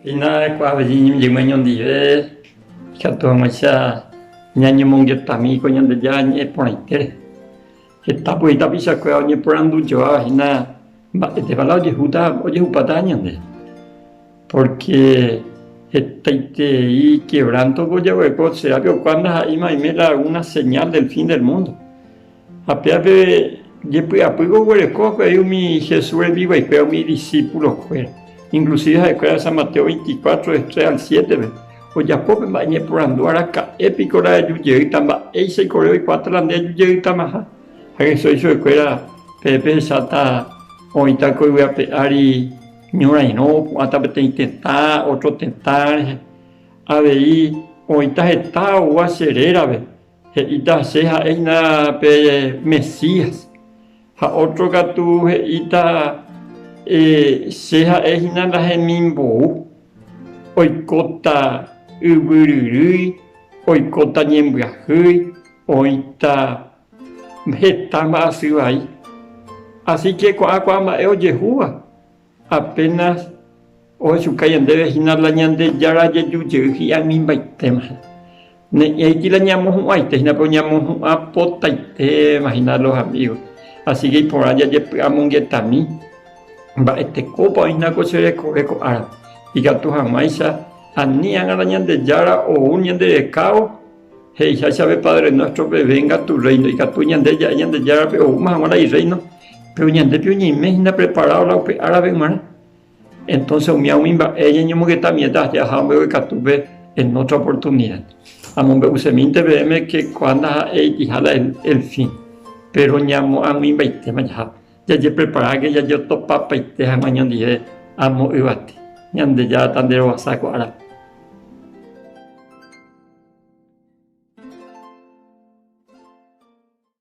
Ina kwa vajini mjimanyo ndive kato macha nyanyo mongetami ko nyande janye ponaitere etapo itapisa kwa nye prandu joa hina te falao de huta oye hupata nyande porque etaite y quebranto goya hueco será que cuando ima imela una señal del fin del mundo apeape yepe apugo hueco que mi Jesús vivo y que mi discípulo fuera. Inclusive la escuela de San Mateo 24, de 3 al 7, o ya poco me bañé por andar acá, épico la de Yuyeita, ese correo y 4 la de Yuyeita más. A que soy su escuela, Pepe Sata, ahorita que voy a pegar y ñora y no, hasta te intentar, otro tentar, a ver, ahorita está o a cerera, ve, y ta seja es na Mesías, a otro gato, y ta. Seja ehina la hemimbo oikota ubururui oikota ñembyahýi oita hetama asyvai así que kuaa mba'e ojehúva apenas ohechuka ñandéve hína la ñandejára jejujey hi'ãmimbaitema ne'ẽiti la ñamohu'ãite hína pe oñamohu'ã potaitéma hína los amigos así que iporã jajepy'a mongetami mba'etekopa oĩna ko cherekove ko'ára ikatu hag̃uáicha aní'ag̃a ñandejára ou ñanderekávo he'icháichave Padre Nuestro pe venga tu reino ikatu ñandeja'e ñandejárape oúma hag̃uára reino pero ñandépe oñemehína preparado la upe árape g̃uarã entonces omiãgui mba'e ñañomongetamienta jaha ikatupe en otra oportunidad amombe'usemínte peẽme que cuando ha'eitijala el fin pero ñamo'ag̃uimbaitéma jaha ya preparar que ya yo topa paite hag̃uã ñandive amo yvate ñandejára tanderovasa ko'ára